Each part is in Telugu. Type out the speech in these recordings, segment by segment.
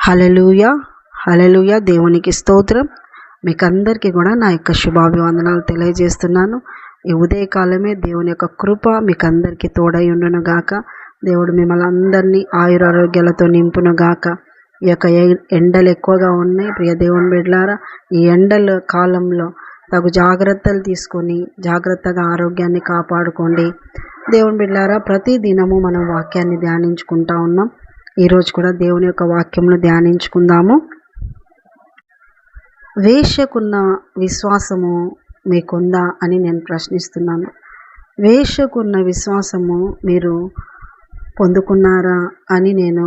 హల్లెలూయా హల్లెలూయా. దేవునికి స్తోత్రం. మీకందరికీ కూడా నా యొక్క శుభాభివందనాలు తెలియజేస్తున్నాను. ఈ ఉదయకాలమే దేవుని యొక్క కృప మీకందరికీ తోడై ఉండును గాక. దేవుడు మిమ్మల్ని అందరినీ ఆయురారోగ్యాలతో నింపును గాక. ఈ యొక్క ఎండలు ఎక్కువగా ఉన్నాయి ప్రియ దేవుని బిడ్డలారా. ఈ ఎండల కాలంలో తగు జాగ్రత్తలు తీసుకొని జాగ్రత్తగా ఆరోగ్యాన్ని కాపాడుకోండి. దేవుని బిడ్డలారా, ప్రతి దినము మనం వాక్యాన్ని ధ్యానించుకుంటా ఉన్నాం. ఈరోజు కూడా దేవుని యొక్క వాక్యమును ధ్యానించుకుందాము. వేశ్యకున్న విశ్వాసము మీకుందా అని నేను ప్రశ్నిస్తున్నాను. వేశ్యకున్న విశ్వాసము మీరు పొందుకున్నారా అని నేను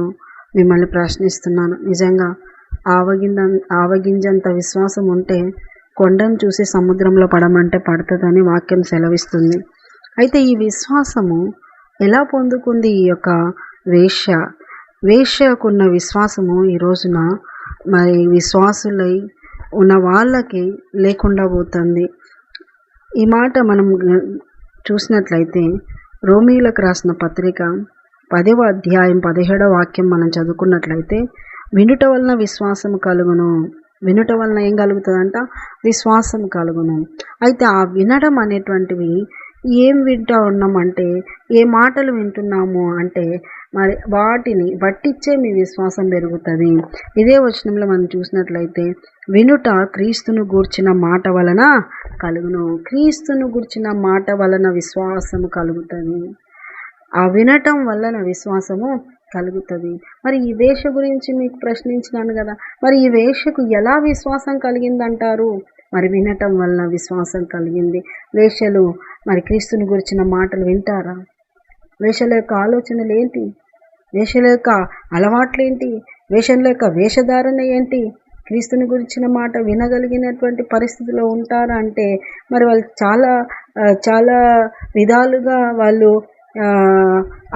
మిమ్మల్ని ప్రశ్నిస్తున్నాను. నిజంగా ఆవగింజంత విశ్వాసం ఉంటే కొండను చూసి సముద్రంలో పడమంటే పడుతుందని వాక్యం సెలవిస్తుంది. అయితే ఈ విశ్వాసము ఎలా పొందుకుంది ఈ యొక్క వేశ్యకున్న విశ్వాసము ఈ రోజున మరి విశ్వాసులై ఉన్న వాళ్ళకి లేకుండా పోతుంది. ఈ మాట మనం చూసినట్లయితే రోమీయులకు రాసిన పత్రిక 10వ అధ్యాయం 17వ వాక్యం మనం చదువుకున్నట్లయితే, వినుట వలన విశ్వాసము కలుగును. వినుట వలన ఏం కలుగుతుందంట? విశ్వాసం కలుగును. అయితే ఆ వినడం అనేటువంటివి ఏం వింటూ ఉన్నామంటే, ఏ మాటలు వింటున్నాము అంటే మరి వాటిని బట్టిచ్చే మీ విశ్వాసం పెరుగుతుంది. ఇదే వచనంలో మనం చూసినట్లయితే, వినుట క్రీస్తును గూర్చిన మాట వలన కలుగును. క్రీస్తును గూర్చిన మాట వలన విశ్వాసము కలుగుతుంది. ఆ వినటం వలన విశ్వాసము కలుగుతుంది. మరి ఈ వేష గురించి మీకు ప్రశ్నించినాను కదా, మరి ఈ వేషకు ఎలా విశ్వాసం కలిగిందంటారు? మరి వినటం వలన విశ్వాసం కలిగింది. వేషలు మరి క్రీస్తుని గురించిన మాటలు వింటారా? వేషల యొక్క ఆలోచనలు ఏంటి? వేషల యొక్క అలవాట్లేంటి? వేషల యొక్క వేషధారణ ఏంటి? క్రీస్తుని గురించిన మాట వినగలిగినటువంటి పరిస్థితిలో ఉంటారా అంటే మరి వాళ్ళు చాలా విధాలుగా వాళ్ళు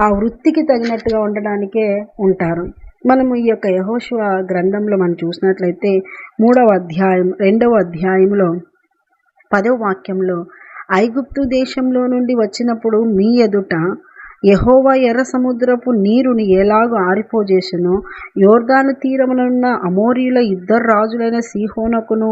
ఆ వృత్తికి తగినట్టుగా ఉండడానికే ఉంటారు. మనము ఈ యొక్క యెహోషువ గ్రంథంలో మనం చూసినట్లయితే 3వ అధ్యాయం 2వ అధ్యాయంలో 10వ వాక్యంలో, ఐగుప్తు దేశంలో నుండి వచ్చినప్పుడు మీ ఎదుట యెహోవా ఎర్ర సముద్రపు నీరుని ఎలాగో ఆరిపోజేసెనో, యోర్దాను తీరమునున్న అమోరీయుల 2 రాజులైన సీహోనుకును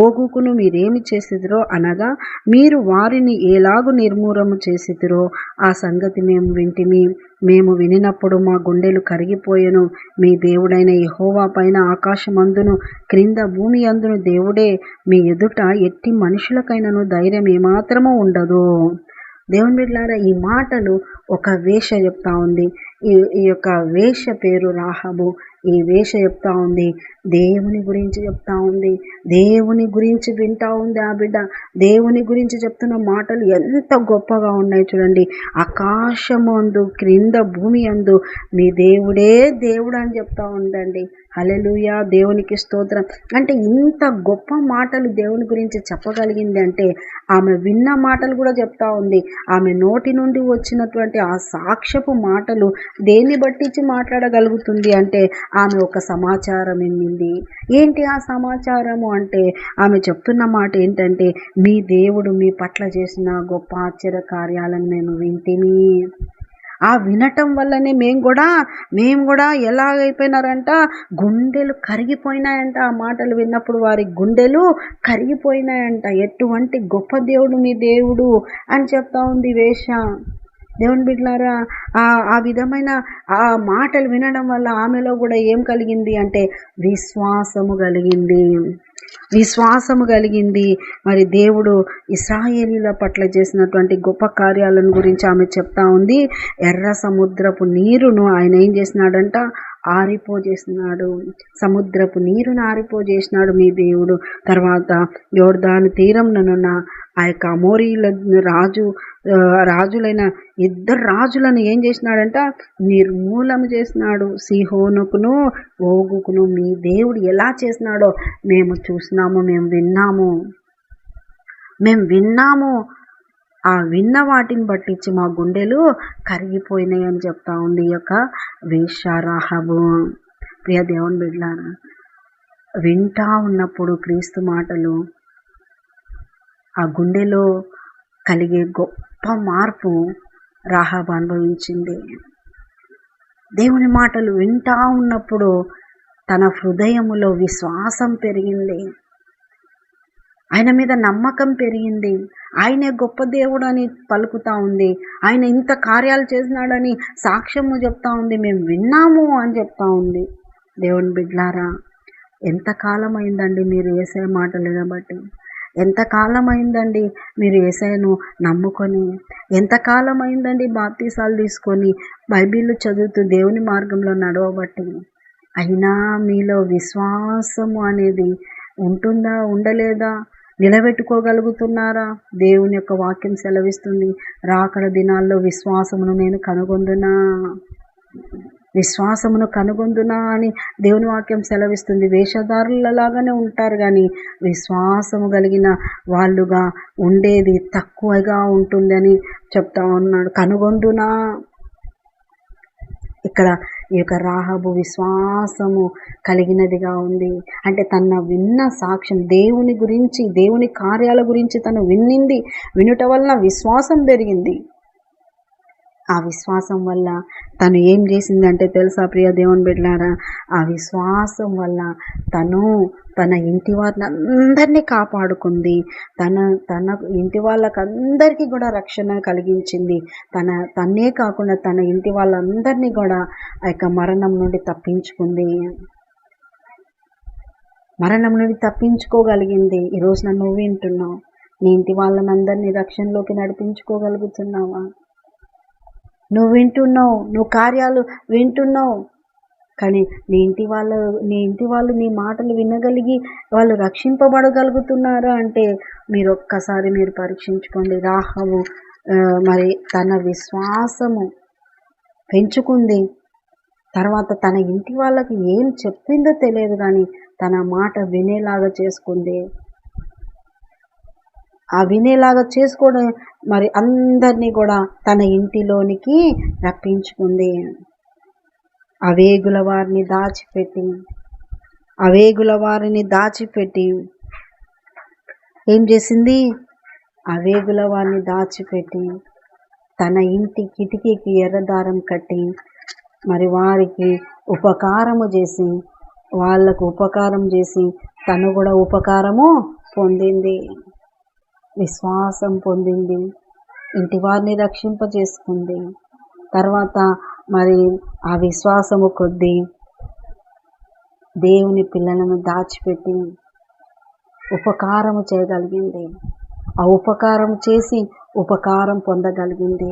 ఓగుకును మీరేమి చేసిదిరో అనగా, మీరు వారిని ఎలాగూ నిర్మూలము చేసిదిరో ఆ సంగతి మేము వింటిమి. మేము వినినప్పుడు మా గుండెలు కరిగిపోయెను. మీ దేవుడైన యెహోవా పైన ఆకాశమందును క్రింద భూమి అందును దేవుడే. మీ ఎదుట ఎట్టి మనుషులకైనను ధైర్యం ఏమాత్రమూ ఉండదు. దేవుని బిడ్డలారా, ఈ మాటలు ఒక వేష చెప్తా ఉంది. ఈ యొక్క వేష పేరు రాహాబు. ఈ వేష చెప్తా ఉంది, దేవుని గురించి చెప్తా ఉంది, దేవుని గురించి వింటా ఉంది. ఆ బిడ్డ దేవుని గురించి చెప్తున్న మాటలు ఎంత గొప్పగా ఉన్నాయి చూడండి. ఆకాశము అందు క్రింద భూమి అందు మీ దేవుడే దేవుడు అని చెప్తా ఉందండి. హల్లెలూయా, దేవునికి స్తోత్రం. అంటే ఇంత గొప్ప మాటలు దేవుని గురించి చెప్పగలిగింది అంటే ఆమె విన్న మాటలు కూడా చెప్తా ఉంది. ఆమె నోటి నుండి వచ్చినటువంటి ఆ సాక్ష్యపు మాటలు దేన్ని బట్టించి మాట్లాడగలుగుతుంది అంటే ఆమె ఒక సమాచారం వినింది. ఏంటి ఆ సమాచారము అంటే ఆమె చెప్తున్న మాట ఏంటంటే, మీ దేవుడు మీ పట్ల చేసిన గొప్ప ఆశ్చర్య కార్యాలను మేము వింటిమి. ఆ వినటం వల్లనే మేము కూడా ఎలాగైపోయినారంట, గుండెలు కరిగిపోయినాయంట. ఆ మాటలు విన్నప్పుడు వారి గుండెలు కరిగిపోయినాయంట. ఎటువంటి గొప్ప దేవుడు మీ దేవుడు అని చెప్తా ఉంది వేష. దేవుని బిడ్డలారా, ఆ విధమైన ఆ మాటలు వినడం వల్ల ఆమెలో కూడా ఏం కలిగింది అంటే విశ్వాసము కలిగింది. మరి దేవుడు ఇశ్రాయేలీల పట్ల చేసినటువంటి గొప్ప కార్యాలను గురించి ఆమె చెప్తా ఉంది. ఎర్ర సముద్రపు నీరును ఆయన ఏం చేసినాడంట? ఆరిపోజేసినాడు. సముద్రపు నీరును ఆరిపోజేసినాడు మీ దేవుడు. తర్వాత యోర్దాను తీరంలోనున్న ఆ యొక్క అమోరీయుల రాజులైన 2 రాజులను ఏం చేసినాడంట? నిర్మూలన చేసినాడు. సీహోనుకును ఓగుకును మీ దేవుడు ఎలా చేసినాడో మేము చూసినాము, మేము విన్నాము. ఆ విన్న వాటిని బట్టించి మా గుండెలు కరిగిపోయినాయి అని చెప్తా ఉంది ఈ యొక్క వేశ్య రాహాబు. ప్రియ దేవుని బిడ్డలారా, వింటా ఉన్నప్పుడు క్రీస్తు మాటలు ఆ గుండెలో కలిగే గొప్ప మార్పు రాహాబు అనుభవించింది. దేవుని మాటలు వింటా ఉన్నప్పుడు తన హృదయములో విశ్వాసం పెరిగింది, ఆయన మీద నమ్మకం పెరిగింది. ఆయనే గొప్ప దేవుడు అని పలుకుతా ఉంది, ఆయన ఇంత కార్యాలు చేసినాడని సాక్ష్యము చెప్తా ఉంది, మేము విన్నాము అని చెప్తా ఉంది. దేవుని బిడ్లారా, ఎంతకాలం అయిందండి మీరు యేసయ్య మాటలు వినబట్టి? ఎంతకాలం అయిందండి మీరు యేసయ్యను నమ్ముకొని? ఎంతకాలం అయిందండి బాప్తీసాలు తీసుకొని బైబిల్ చదువుతూ దేవుని మార్గంలో నడవబట్టి? అయినా మీలో విశ్వాసము అనేది ఉంటుందా, ఉండలేదా? నిలబెట్టుకోగలుగుతున్నారా? దేవుని యొక్క వాక్యం సెలవిస్తుంది, రాకడ దినాల్లో విశ్వాసమును నేను కనుగొందునా, విశ్వాసమును కనుగొందునా అని దేవుని వాక్యం సెలవిస్తుంది. వేషధారులలాగానే ఉంటారు కానీ విశ్వాసము కలిగిన వాళ్ళుగా ఉండేది తక్కువగా ఉంటుందని చెప్తా ఉన్నాడు. కనుగొందునా. ఇక్కడ ఈ యొక్క రాహాబు విశ్వాసము కలిగినదిగా ఉంది. అంటే తన విన్న సాక్ష్యం, దేవుని గురించి, దేవుని కార్యాల గురించి తను విన్నింది, వినుట వలన విశ్వాసం పెరిగింది. ఆ విశ్వాసం వల్ల తను ఏం చేసిందంటే తెలుసా ప్రియ దేవుని బిడ్డలారా? ఆ విశ్వాసం వల్ల తను తన ఇంటి వారిని అందరినీ కాపాడుకుంది, తన ఇంటి వాళ్ళకందరికీ కూడా రక్షణ కలిగించింది. తన్నే కాకుండా తన ఇంటి వాళ్ళందరినీ కూడా ఆ యొక్క మరణం నుండి తప్పించుకుంది, మరణం నుండి తప్పించుకోగలిగింది. ఈరోజు నువ్వు వింటున్నావు, నీ ఇంటి వాళ్ళని అందరినీ రక్షణలోకి నడిపించుకోగలుగుతున్నావా? నువ్వు వింటున్నావు, నువ్వు కార్యాలు వింటున్నావు, కానీ నీ ఇంటి వాళ్ళు నీ మాటలు వినగలిగి వాళ్ళు రక్షింపబడగలుగుతున్నారా అంటే మీరు ఒక్కసారి పరీక్షించుకోండి. రాహాబు మరి తన విశ్వాసము పెంచుకుంది. తర్వాత తన ఇంటి వాళ్ళకి ఏం చెప్పిందో తెలియదు కానీ తన మాట వినేలాగా చేసుకుంది. ఆ వినేలాగా చేసుకోవడం మరి అందరినీ కూడా తన ఇంటిలోనికి రప్పించుకుంది. అవేగుల వారిని దాచిపెట్టి ఏం చేసింది? అవేగుల వారిని దాచిపెట్టి తన ఇంటి కిటికీకి ఎర్రదారం కట్టి మరి వారికి వాళ్ళకు ఉపకారం చేసి తను కూడా ఉపకారము పొందింది, విశ్వాసం పొందింది, ఇంటి వారిని రక్షింపజేసుకుంది. తర్వాత మరి ఆ విశ్వాసము కొద్దీ దేవుని పిల్లలను దాచిపెట్టి ఉపకారము చేయగలిగింది. ఆ ఉపకారం చేసి ఉపకారం పొందగలిగింది.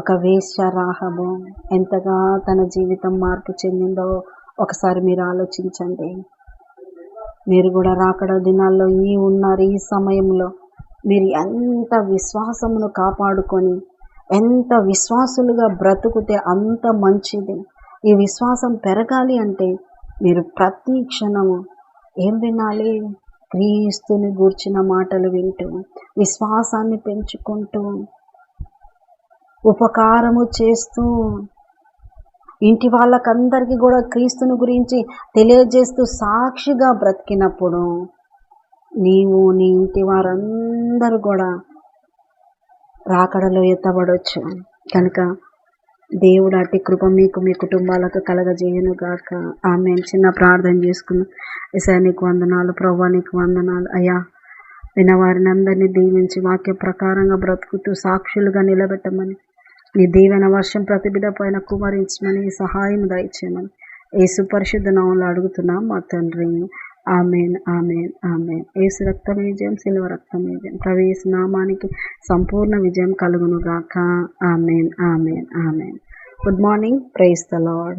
ఒక వేశ్య రాహాబు ఎంతగా తన జీవితం మార్పు చెందిందో ఒకసారి మీరు ఆలోచించండి. మీరు కూడా రాకడ దినాల్లో ఉన్నారు. ఈ సమయంలో మీరు ఎంత విశ్వాసమును కాపాడుకొని ఎంత విశ్వాసులుగా బ్రతుకుతే అంత మంచిది. ఈ విశ్వాసం పెరగాలి అంటే మీరు ప్రతి క్షణము ఏం వినాలి? క్రీస్తుని గూర్చిన మాటలు వింటూ, విశ్వాసాన్ని పెంచుకుంటూ, ఉపకారము చేస్తూ, ఇంటి వాళ్ళకందరికీ కూడా క్రీస్తుని గురించి తెలియజేస్తూ సాక్షిగా బ్రతికినప్పుడు నీవు నీ ఇంటి వారందరూ కూడా రాకడలో ఎత్తబడవచ్చు. కనుక దేవుడు అట్టి కృప మీకు మీ కుటుంబాలకు కలగజేయను గాక. ఆమె చిన్న ప్రార్థన చేసుకున్నాం. యేసయ్యా నీకు వందనాలు, ప్రభువా నీకు వందనాలు. అయ్యా వినవారిని అందరినీ దీవించి వాక్య ప్రకారంగా బ్రతుకుతూ సాక్షులుగా నిలబెట్టమని, నీ దీవెన వర్షం ప్రతి బిడ్డ పైన కుమరించమని, సహాయం దయచేయమని యేసు పరిశుద్ధ నామములో అడుగుతున్నాం మా తండ్రి. Amen, amen, amen. యేసు రక్తం విజయం, శిలువ రక్తం విజయం, ప్రవేశ నామానికి సంపూర్ణ విజయం కలుగును గాక. Amen, amen, amen. Good morning. Praise the lord.